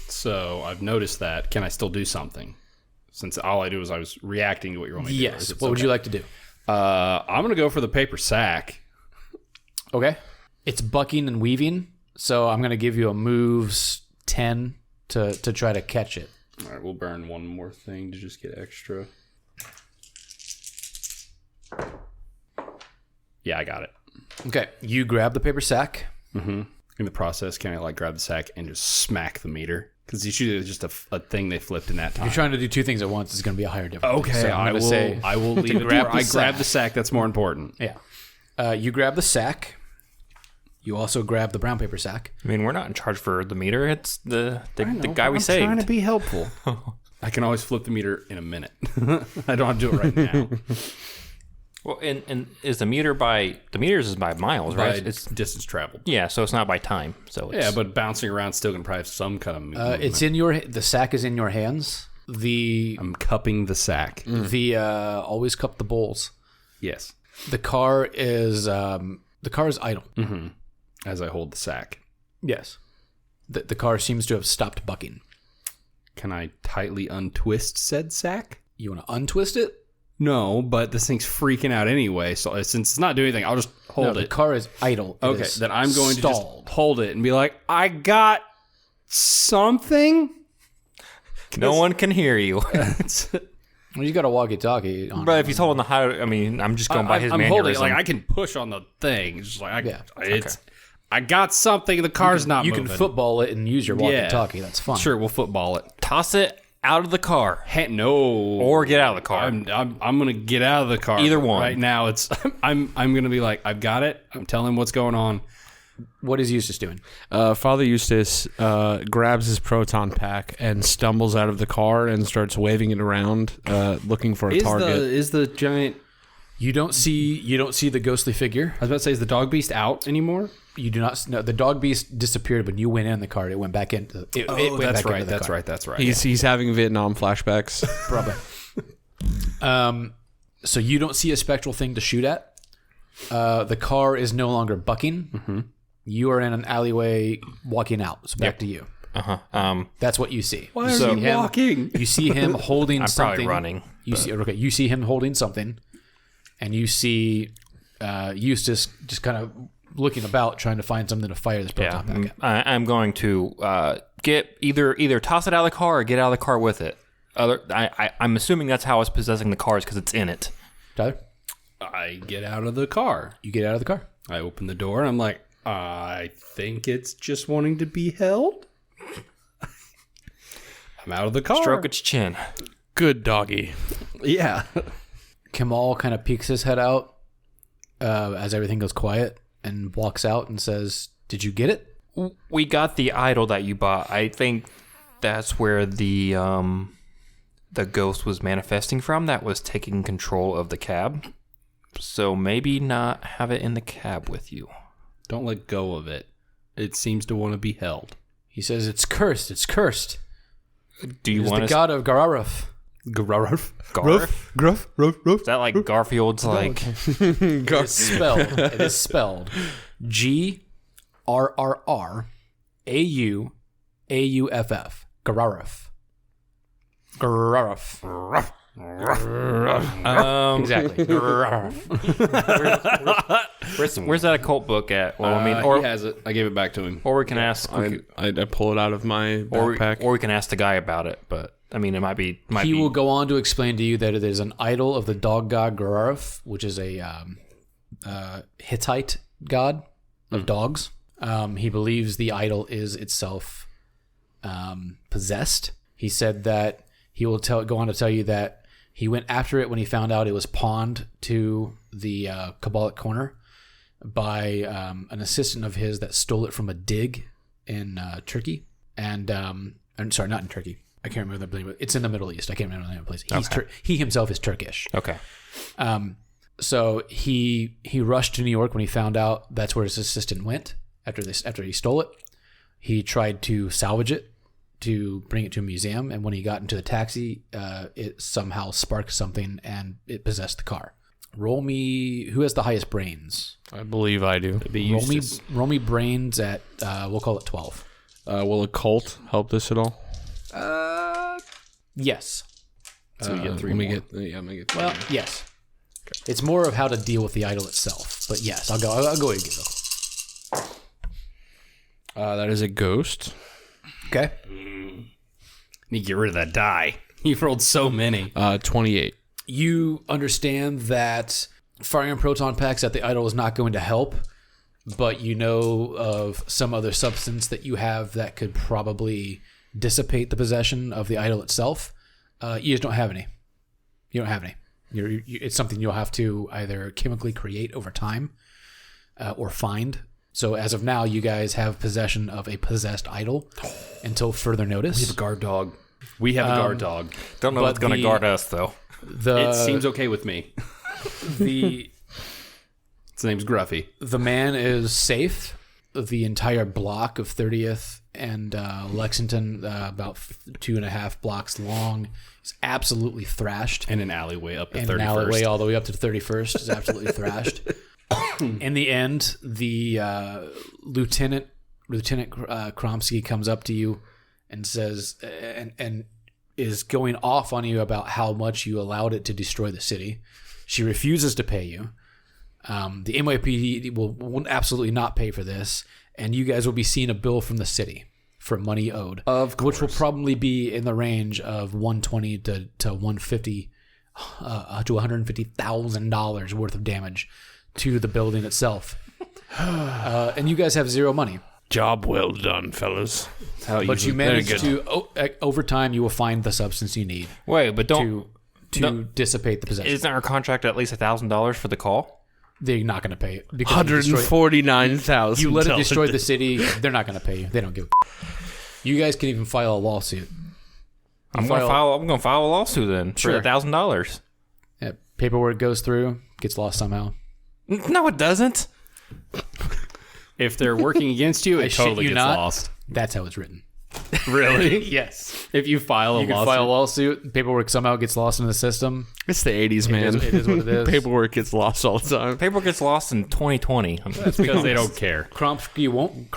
So I've noticed that. Can I still do something? Since all I do is I was reacting to what you want me to do. Yes. What would you like to do? I'm going to go for the paper sack. Okay. It's bucking and weaving, so I'm going to give you a moves 10 to try to catch it. All right, we'll burn one more thing to just get extra. Yeah, I got it. Okay. You grab the paper sack. Mm-hmm. In the process, can I grab the sack and just smack the meter? Because usually it's just a thing they flipped in that time. If you're trying to do two things at once, it's going to be a higher difficulty. Okay, So I'm gonna say I will leave it grab where the I grab sack. the sack. That's more important. Yeah. You grab the sack. You also grab the brown paper sack. I mean, we're not in charge for the meter. It's the know, guy we saved. I'm trying to be helpful. I can always flip the meter in a minute. I don't have to do it right now. Well, and is the meters is by miles, right? It's distance traveled. Yeah, so it's not by time. So it's, Yeah, but bouncing around still going to probably have some kind of movement. It's in the sack is in your hands. I'm cupping the sack. Always cup the bowls. Yes. The car is idle. Mm-hmm. As I hold the sack. Yes. The car seems to have stopped bucking. Can I tightly untwist said sack? You want to untwist it? No, but this thing's freaking out anyway. So since it's not doing anything, I'll just hold The it. car is idle. It Okay, is then I'm going stalled. to just hold it and be like, I got something. no one can hear you. Well, you got a walkie-talkie on. But if he's holding the high, I mean, I'm just going by his I'm mannerism. holding it, like I can push on the thing. It's just like Yeah. I got something. The car's not you moving. can football it and use your walkie-talkie. That's fine. Sure, we'll football it. Toss it out of the car No, or get out of the car. I'm gonna get out of the car. Either one. Right now, it's I'm gonna be like, I've got it. I'm telling him what's going on. What is Eustace doing? Father Eustace grabs his proton pack and stumbles out of the car and starts waving it around, looking for a target. Is the giant? You don't see the ghostly figure. I was about to say, is the dog beast out anymore? You do not. No, the dog beast disappeared when you went in the car. It went back into. It went that's back right. into the That's car. right. That's right. He's having Vietnam flashbacks. Probably. So you don't see a spectral thing to shoot at. The car is no longer bucking. Mm-hmm. You are in an alleyway walking out. So back to you. That's what you see. Why you are see you him, walking? You see him holding I'm something. probably running. You see him holding something, and you see Eustace just kind of looking about, trying to find something to fire this proton pack at. I'm going to get either toss it out of the car or get out of the car with it. I'm assuming that's how it's possessing the cars because it's in it. Tyler, I get out of the car. you get out of the car. I open the door and I'm like, I think it's just wanting to be held. I'm out of the car. Stroke its chin. Good doggy. Yeah. Kamal kind of peeks his head out as everything goes quiet and walks out and says, "Did you get it?" We got the idol that you bought. I think that's where the ghost was manifesting from. That was taking control of the cab. So maybe not have it in the cab with you. Don't let go of it. It seems to want to be held. He says, "It's cursed. It's cursed. Do you It's want the to? god of Gararuf." Gruff. Garf? Gruff. Is that like Garfield's like? It is spelled. It is spelled GRRRAUAUFF. Gararuf. Gararuf. Exactly. Where's that occult book at? Well, I mean, He has it. I gave it back to him. or we can ask, I pull it out of my or backpack. we can ask the guy about it. But I mean, it might be. He will go on to explain to you that it is an idol of the dog god Gararuf, which is a Hittite god of dogs. He believes the idol is itself possessed. He said that he will go on to tell you that he went after it when he found out it was pawned to the Kabbalic corner by an assistant of his that stole it from a dig in Turkey. And I'm sorry, not in Turkey. I can't remember the name. It's in the Middle East. I can't remember the name of the place. He himself is Turkish. Okay. So he rushed to New York when he found out that's where his assistant went after he stole it. He tried to salvage it to bring it to a museum, and when he got into the taxi, it somehow sparked something and it possessed the car. Roll me. Who has the highest brains? I believe I do. Roll me brains at we'll call it 12. Will occult help this at all? Yes. So you get 3 Let me more. get. Yeah, I'm gonna get. Well, yes. It's more of how to deal with the idol itself, but yes, I'll go ahead and give it. That is a ghost. Okay. You get rid of that die. You've rolled so many. 28. You understand that firing proton packs at the idol is not going to help, but you know of some other substance that you have that could probably dissipate the possession of the idol itself. You just don't have any. You don't have any. It's something you'll have to either chemically create over time or find. So as of now, you guys have possession of a possessed idol until further notice. We have a guard dog. We have a guard dog. Don't know But what's going to the- guard us, though. It seems okay with me. the His name's Gruffy. the man is safe. The entire block of 30th and Lexington, about 2.5 blocks long, is absolutely thrashed. And an alleyway up to And 31st. an alleyway all the way up to 31st is absolutely thrashed. In the end, the Lieutenant Kromsky comes up to you and says, and is going off on you about how much you allowed it to destroy the city. She refuses to pay you. The NYPD will absolutely not pay for this, and you guys will be seeing a bill from the city for money owed, which will probably be in the range of $120 to $150 to $150,000 worth of damage to the building itself. And you guys have zero money. Job well done, fellas. But you managed to, over time, you will find the substance you need Wait, but don't... to dissipate the possession. Isn't our contract at least $1,000 for the call? They're not going to pay it. because you destroyed- 149,000. You let it destroy the city, they're not going to pay you. They don't give a You guys can even file a lawsuit. I'm going to file a lawsuit then Sure. for $1,000. Yeah, paperwork goes through, gets lost somehow. No, it doesn't. If they're working against you, it shit totally you gets not. lost. That's how it's written. Really? Yes. If you file a You can lawsuit. file a lawsuit, paperwork somehow gets lost in the system. It's the 80s, man. It is what it is. Paperwork gets lost all the time. Paper gets lost in 2020. That's because they don't care. Kromsky won't it's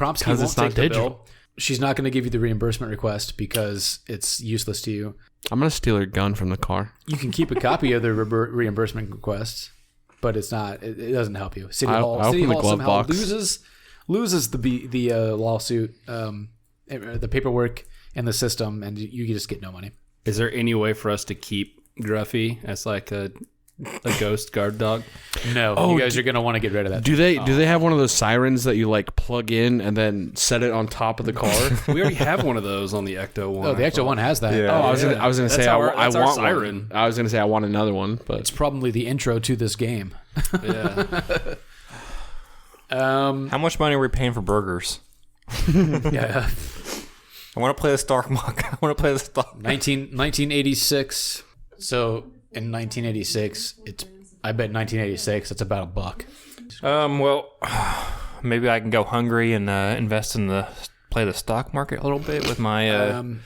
not take the digital. bill. She's not going to give you the reimbursement request because it's useless to you. I'm going to steal her gun from the car. You can keep a copy of the reimbursement request, but it's not. It doesn't help you. City I'll Hall, City open the Hall glove somehow box. loses the lawsuit, the paperwork and the system, and you just get no money. Is there any way for us to keep Gruffy as like a ghost guard dog? No, you guys are going to want to get rid of that. Do they have one of those sirens that you like plug in and then set it on top of the car? We already have one of those on the Ecto one. Oh, the Ecto one has that. Oh, I was gonna say I that's our want siren. one. I was gonna say I want another one, but It's probably the intro to this game. Yeah. How much money are we paying for burgers? Yeah. I want to play the stock market. I want to play the stock. 1986. So in 1986, I bet 1986 it's about $1. Well, maybe I can go hungry and invest in play the stock market a little bit with my $1.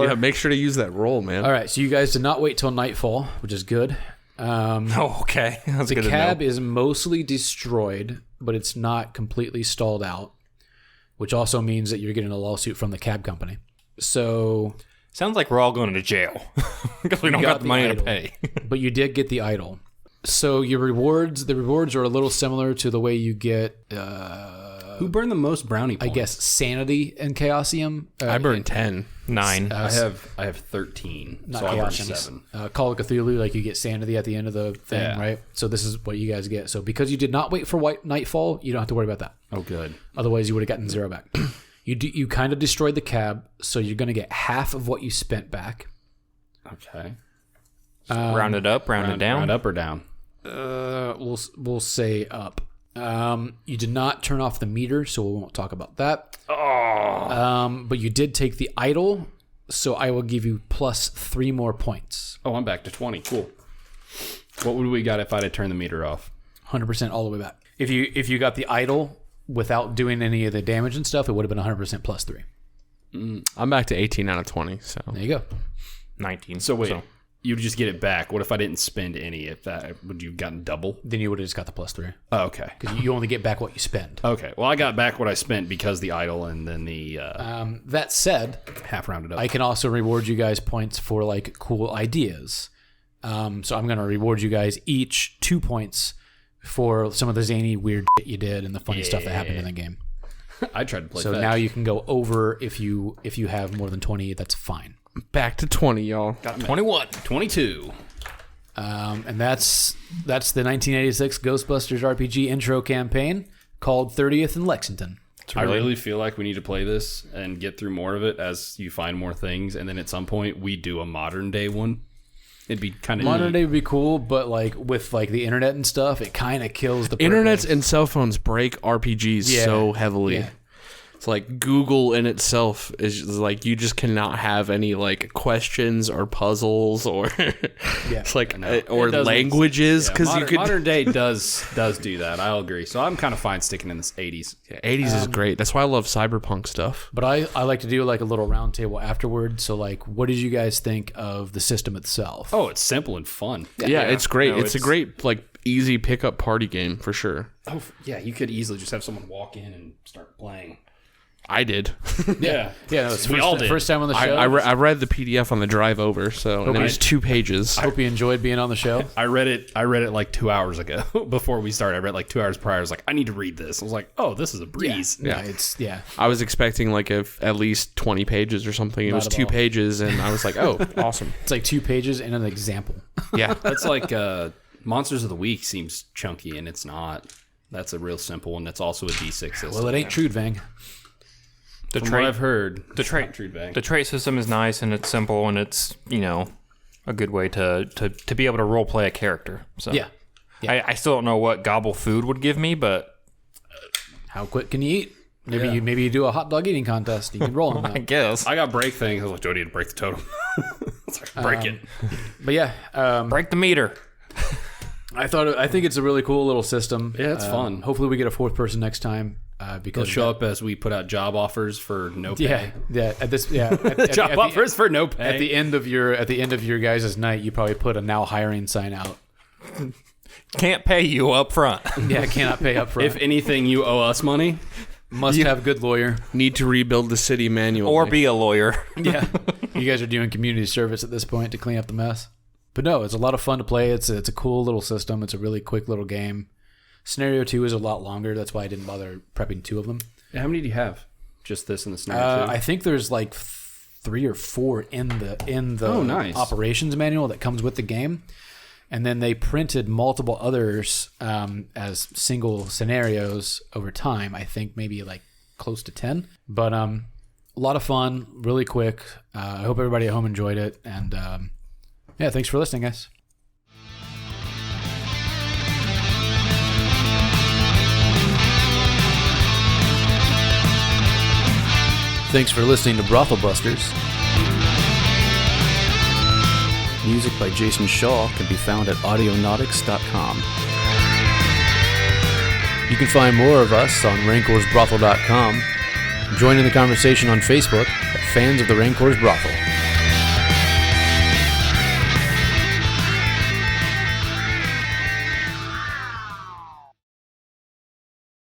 yeah, make sure to use that roll, man. All right, so you guys did not wait till nightfall, which is good. Oh, okay. That's The good cab to know. is mostly destroyed, but it's not completely stalled out, which also means that you're getting a lawsuit from the cab company. So, Sounds like we're all going to jail because we don't got the money to idol, pay. but you did get the idol. So the rewards are a little similar to the way you get, Who burned the most brownie I points? guess, sanity and Chaosium. I burned 10. 9. I have 13. Not so I burned Chaosium. 7. Call of Cthulhu, like you get sanity at the end of the thing, Yeah. right? So this is what you guys get. So because you did not wait for nightfall, you don't have to worry about that. Oh, good. Otherwise, you would have gotten 0 back. You kind of destroyed the cab, so you're going to get half of what you spent back. Okay. Round it up, round it down. Round up or down? We'll say up. You did not turn off the meter, so we won't talk about that. But you did take the idol, so I will give you plus 3 more points. Oh, I'm back to 20. Cool. What would we got if I'd have turned the meter off? 100% all the way back. If you got the idol without doing any of the damage and stuff, it would have been 100% plus 3. I'm back to 18 out of 20. So There you go. 19. So wait, you'd just get it back. What if I didn't spend any? If that would you have gotten double? Then you would have just got the plus 3. Oh, okay. Because you only get back what you spend. Okay. Well, I got back what I spent because the idol and then the That said, half rounded up. I can also reward you guys points for like cool ideas. So I'm going to reward you guys each 2 points for some of the zany weird shit you did and the funny stuff that happened in the game. I tried to play. So fetch. now you can go over if you have more than 20. That's fine. back to 20, y'all. got 21. 22. And that's the 1986 Ghostbusters RPG intro campaign called 30th in Lexington. I really feel like we need to play this and get through more of it as you find more things, and then at some point we do a modern day one. It'd be kind of Modern day would be cool, but like with like the internet and stuff, it kind of kills the Internets purpose. and cell phones break RPGs so heavily. Yeah. It's like Google in itself is like you just cannot have any like questions or puzzles or it's like or languages because you could. Modern day does do that. I'll agree. So I'm kind of fine sticking in this 80s. Yeah, 80s is great. That's why I love cyberpunk stuff. But I like to do like a little round table afterward. So like, what did you guys think of the system itself? Oh, it's simple and fun. Yeah, it's great. No, it's a great like easy pickup party game for sure. Oh yeah, you could easily just have someone walk in and start playing. I did. Yeah, Yeah, no, it's We all did. first time on the show. I read the PDF on the drive over, so and it was 2 pages. I hope you enjoyed being on the show. I read it like 2 hours ago before we started. I read like 2 hours prior. I was like, I need to read this. I was like, oh, this is a breeze. Yeah, it's I was expecting like at least 20 pages or something. It was at 2 all. pages, and I was like, oh, awesome. It's like 2 pages and an example. Yeah. That's like Monsters of the Week seems chunky, and it's not. That's a real simple one. That's also a D6 system. Well, it ain't true, Vang. The From what I've heard, the trait Trude Bang. the trait system is nice and it's simple and it's a good way to be able to role play a character. So Yeah. I still don't know what gobble food would give me, but How quick can you eat? Maybe you do a hot dog eating contest. You can roll them. I guess I got break things. I was like, do I need to break the totem? It's like, break it. But yeah, break the meter. I think it's a really cool little system. Yeah, it's fun. Hopefully, we get a 4th person next time They'll because show up as we put out job offers for no pay. Yeah. At this, at Job offers for no pay. At the end of your guys' night, you probably put a now hiring sign out. Can't pay you up front. Yeah, cannot pay up front. If anything, you owe us money. Must have good lawyer. Need to rebuild the city manually. Or be a lawyer. Yeah, you guys are doing community service at this point to clean up the mess. But no, it's a lot of fun to play. It's a cool little system. It's a really quick little game. Scenario 2 is a lot longer. That's why I didn't bother prepping 2 of them. How many do you have? Just this and the scenario two? I think there's like 3 or 4 in the Oh, nice. operations manual that comes with the game, and then they printed multiple others as single scenarios over time. I think maybe like close to 10, but a lot of fun, really quick. I hope everybody at home enjoyed it, and yeah, thanks for listening, guys. Thanks for listening to Brothel Busters. Music by Jason Shaw can be found at audionautics.com. You can find more of us on rancorsbrothel.com. Join in the conversation on Facebook at Fans of the Rancor's Brothel.